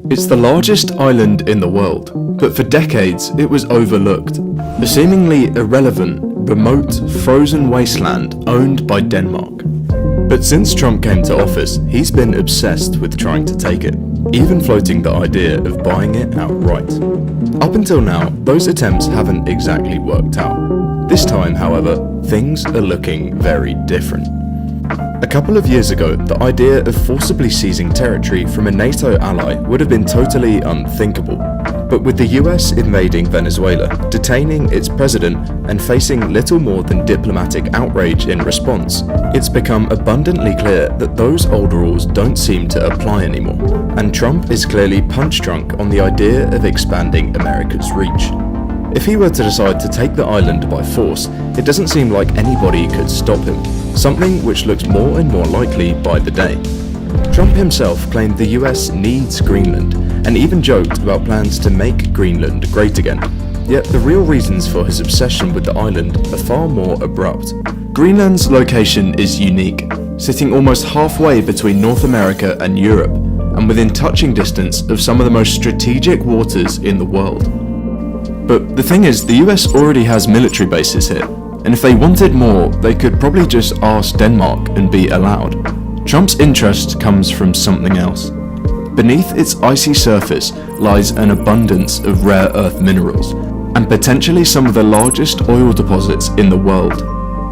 It's the largest island in the world, but for decades it was overlooked. A seemingly irrelevant, remote, frozen wasteland owned by Denmark. But since Trump came to office, he's been obsessed with trying to take it, even floating the idea of buying it outright. Up until now, those attempts haven't exactly worked out. This time, however, things are looking very different. A couple of years ago, the idea of forcibly seizing territory from a NATO ally would have been totally unthinkable. But with the US invading Venezuela, detaining its president, and facing little more than diplomatic outrage in response, it's become abundantly clear that those old rules don't seem to apply anymore. And Trump is clearly punch-drunk on the idea of expanding America's reach. If he were to decide to take the island by force, it doesn't seem like anybody could stop him, something which looks more and more likely by the day. Trump himself claimed the US needs Greenland, and even joked about plans to make Greenland great again. Yet the real reasons for his obsession with the island are far more abrupt. Greenland's location is unique, sitting almost halfway between North America and Europe, and within touching distance of some of the most strategic waters in the world. But the thing is, the US already has military bases here, and if they wanted more, they could probably just ask Denmark and be allowed. Trump's interest comes from something else. Beneath its icy surface lies an abundance of rare earth minerals, and potentially some of the largest oil deposits in the world,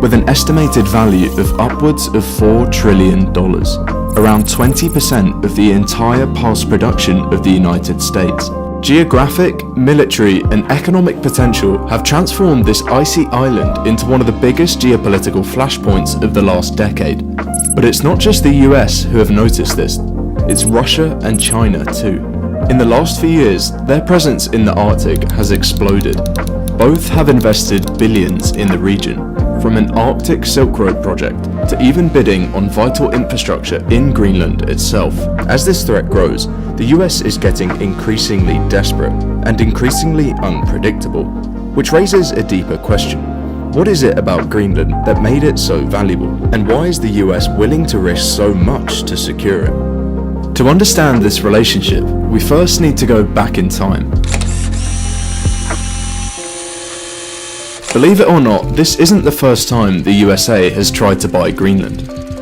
with an estimated value of upwards of $4 trillion, around 20% of the entire past production of the United States. Geographic, military, and economic potential have transformed this icy island into one of the biggest geopolitical flashpoints of the last decade. But it's not just the US who have noticed this, it's Russia and China too. In the last few years, their presence in the Arctic has exploded. Both have invested billions in the region, from an Arctic Silk Road project to even bidding on vital infrastructure in Greenland itself. As this threat grows, the US is getting increasingly desperate and increasingly unpredictable, which raises a deeper question. What is it about Greenland that made it so valuable, and why is the US willing to risk so much to secure it? To understand this relationship, we first need to go back in time. Believe it or not, this isn't the first time the USA has tried to buy Greenland.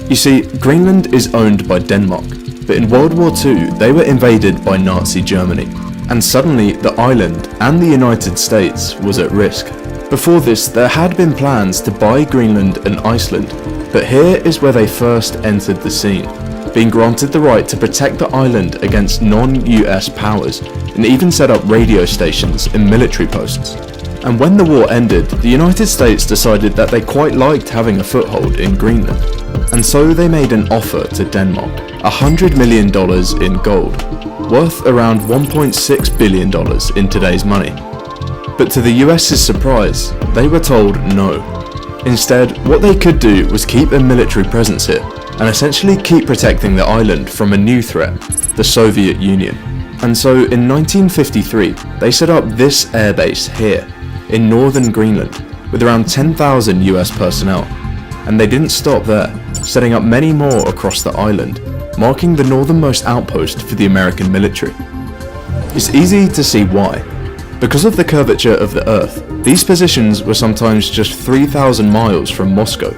You see, Greenland is owned by Denmark, but in World War II they were invaded by Nazi Germany, and suddenly the island and the United States was at risk. Before this, there had been plans to buy Greenland and Iceland, but here is where they first entered the scene, being granted the right to protect the island against non-US powers, and even set up radio stations and military posts. And when the war ended, the United States decided that they quite liked having a foothold in Greenland. And so they made an offer to Denmark, $100 million in gold, worth around $1.6 billion in today's money. But to the US's surprise, they were told no. Instead, what they could do was keep a military presence here, and essentially keep protecting the island from a new threat, the Soviet Union. And so in 1953, they set up this airbase here, in northern Greenland, with around 10,000 US personnel. And they didn't stop there, setting up many more across the island, marking the northernmost outpost for the American military. It's easy to see why. Because of the curvature of the Earth, these positions were sometimes just 3,000 miles from Moscow,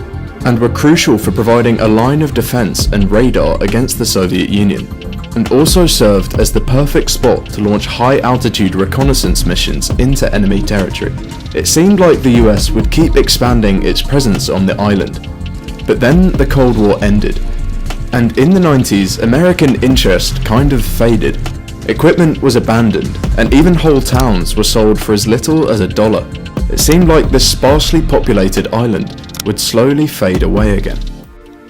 and were crucial for providing a line of defense and radar against the Soviet Union, and also served as the perfect spot to launch high-altitude reconnaissance missions into enemy territory. It seemed like the US would keep expanding its presence on the island. But then the Cold War ended, and in the 90s, American interest kind of faded. Equipment was abandoned, and even whole towns were sold for as little as $1. It seemed like this sparsely populated island would slowly fade away again.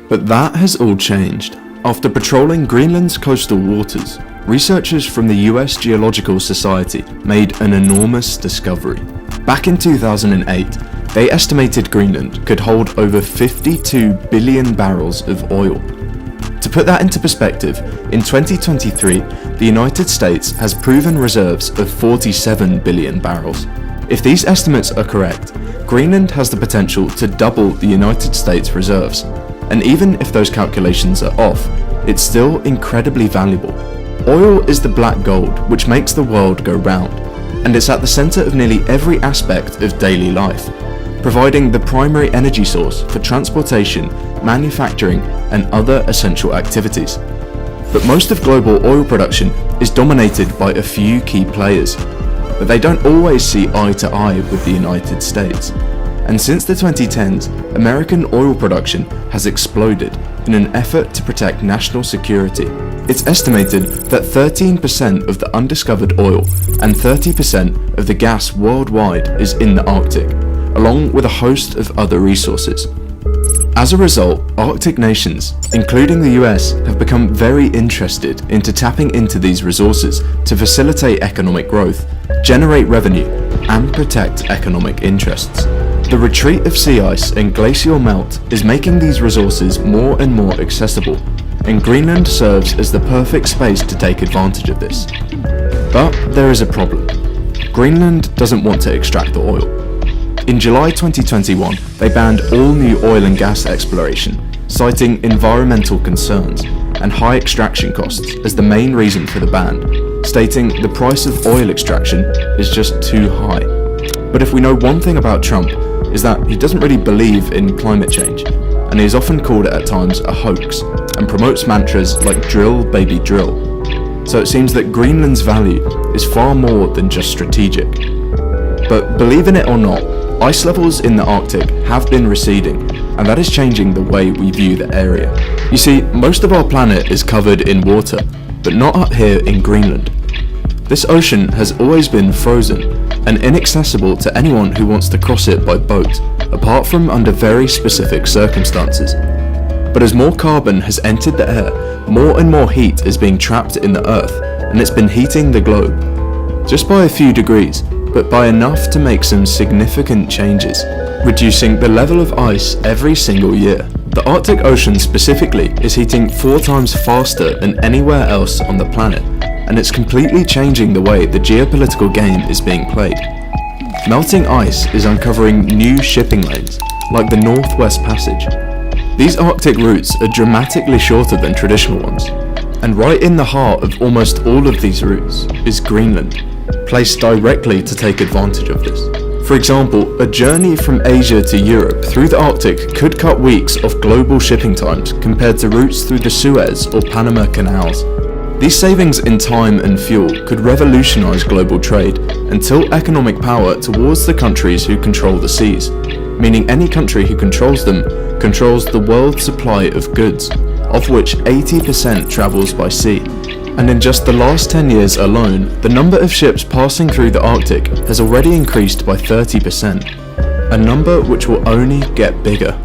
But that has all changed. After patrolling Greenland's coastal waters, researchers from the US Geological Society made an enormous discovery. Back in 2008, they estimated Greenland could hold over 52 billion barrels of oil. To put that into perspective, in 2023, the United States has proven reserves of 47 billion barrels. If these estimates are correct, Greenland has the potential to double the United States reserves. And even if those calculations are off, it's still incredibly valuable. Oil is the black gold which makes the world go round, and it's at the centre of nearly every aspect of daily life, providing the primary energy source for transportation, manufacturing, and other essential activities. But most of global oil production is dominated by a few key players, but they don't always see eye to eye with the United States. And since the 2010s, American oil production has exploded in an effort to protect national security. It's estimated that 13% of the undiscovered oil and 30% of the gas worldwide is in the Arctic, along with a host of other resources. As a result, Arctic nations, including the US, have become very interested into tapping into these resources to facilitate economic growth, generate revenue, and protect economic interests. The retreat of sea ice and glacial melt is making these resources more and more accessible, and Greenland serves as the perfect space to take advantage of this. But there is a problem. Greenland doesn't want to extract the oil. In July 2021, they banned all new oil and gas exploration, citing environmental concerns and high extraction costs as the main reason for the ban, stating the price of oil extraction is just too high. But if we know one thing about Trump, is that he doesn't really believe in climate change, and he has often called it at times a hoax, and promotes mantras like drill baby drill. So it seems that Greenland's value is far more than just strategic. But believe in it or not, ice levels in the Arctic have been receding, and that is changing the way we view the area. You see, most of our planet is covered in water, but not up here in Greenland. This ocean has always been frozen and inaccessible to anyone who wants to cross it by boat, apart from under very specific circumstances. But as more carbon has entered the air, more and more heat is being trapped in the Earth, and it's been heating the globe. Just by a few degrees, but by enough to make some significant changes, reducing the level of ice every single year. The Arctic Ocean specifically is heating 4 times faster than anywhere else on the planet, and it's completely changing the way the geopolitical game is being played. Melting ice is uncovering new shipping lanes, like the Northwest Passage. These Arctic routes are dramatically shorter than traditional ones, and right in the heart of almost all of these routes is Greenland, placed directly to take advantage of this. For example, a journey from Asia to Europe through the Arctic could cut weeks of global shipping times compared to routes through the Suez or Panama canals. These savings in time and fuel could revolutionize global trade and tilt economic power towards the countries who control the seas, meaning any country who controls them controls the world's supply of goods, of which 80% travels by sea. And in just the last 10 years alone, the number of ships passing through the Arctic has already increased by 30%, a number which will only get bigger.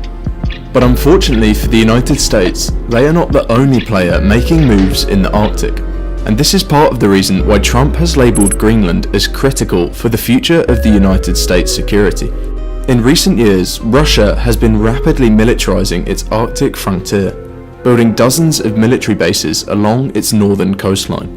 But unfortunately for the United States, they are not the only player making moves in the Arctic. And this is part of the reason why Trump has labelled Greenland as critical for the future of the United States security. In recent years, Russia has been rapidly militarizing its Arctic frontier, building dozens of military bases along its northern coastline.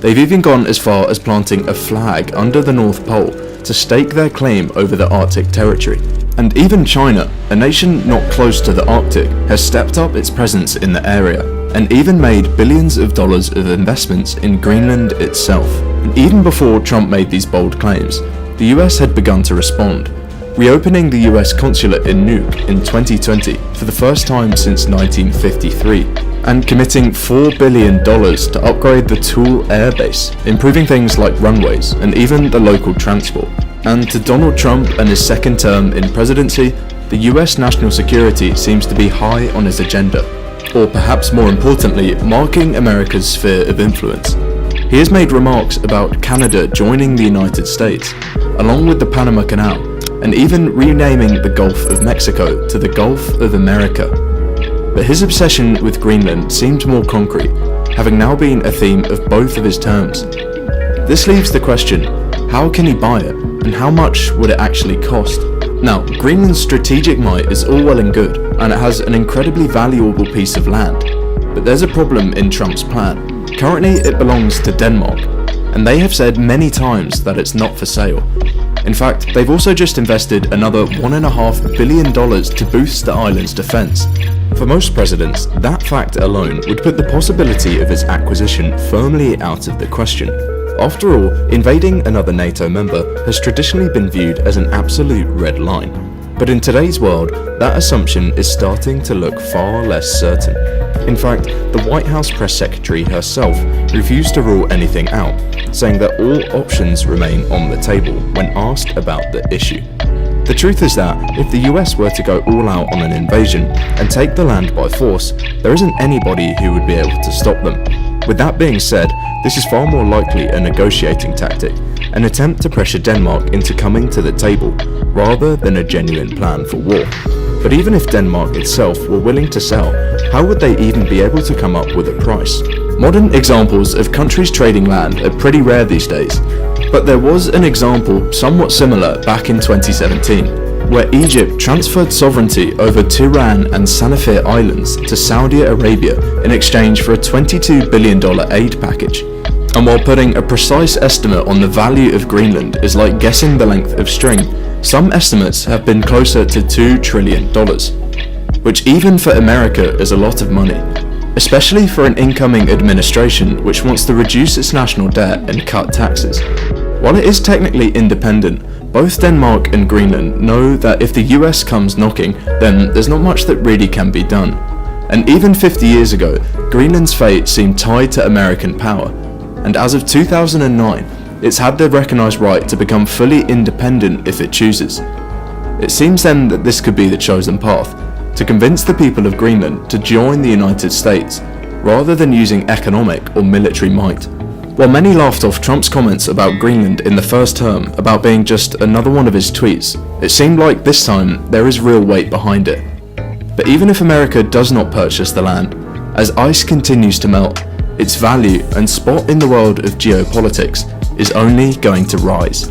They've even gone as far as planting a flag under the North Pole to stake their claim over the Arctic territory. And even China, a nation not close to the Arctic, has stepped up its presence in the area, and even made billions of dollars of investments in Greenland itself. And even before Trump made these bold claims, the US had begun to respond, reopening the US consulate in Nuuk in 2020 for the first time since 1953, and committing $4 billion to upgrade the Toole Air Base, improving things like runways and even the local transport. And to Donald Trump and his second term in presidency, the US national security seems to be high on his agenda, or perhaps more importantly, marking America's sphere of influence. He has made remarks about Canada joining the United States, along with the Panama Canal, and even renaming the Gulf of Mexico to the Gulf of America. But his obsession with Greenland seemed more concrete, having now been a theme of both of his terms. This leaves the question, how can he buy it, and how much would it actually cost? Now, Greenland's strategic might is all well and good, and it has an incredibly valuable piece of land. But there's a problem in Trump's plan. Currently, it belongs to Denmark, and they have said many times that it's not for sale. In fact, they've also just invested another $1.5 billion to boost the island's defense, For most presidents, that fact alone would put the possibility of its acquisition firmly out of the question. After all, invading another NATO member has traditionally been viewed as an absolute red line. But in today's world, that assumption is starting to look far less certain. In fact, the White House press secretary herself refused to rule anything out, saying that all options remain on the table when asked about the issue. The truth is that if the US were to go all out on an invasion and take the land by force, there isn't anybody who would be able to stop them. With that being said, this is far more likely a negotiating tactic, an attempt to pressure Denmark into coming to the table, rather than a genuine plan for war. But even if Denmark itself were willing to sell, how would they even be able to come up with a price? Modern examples of countries trading land are pretty rare these days, but there was an example somewhat similar back in 2017, where Egypt transferred sovereignty over Tiran and Sanafir Islands to Saudi Arabia in exchange for a $22 billion aid package. And while putting a precise estimate on the value of Greenland is like guessing the length of string, some estimates have been closer to $2 trillion, which even for America is a lot of money, especially for an incoming administration which wants to reduce its national debt and cut taxes. While it is technically independent, both Denmark and Greenland know that if the US comes knocking, then there's not much that really can be done. And even 50 years ago, Greenland's fate seemed tied to American power, and as of 2009, it's had the recognised right to become fully independent if it chooses. It seems then that this could be the chosen path, to convince the people of Greenland to join the United States, rather than using economic or military might. While many laughed off Trump's comments about Greenland in the first term about being just another one of his tweets, it seemed like this time there is real weight behind it. But even if America does not purchase the land, as ice continues to melt, its value and spot in the world of geopolitics is only going to rise.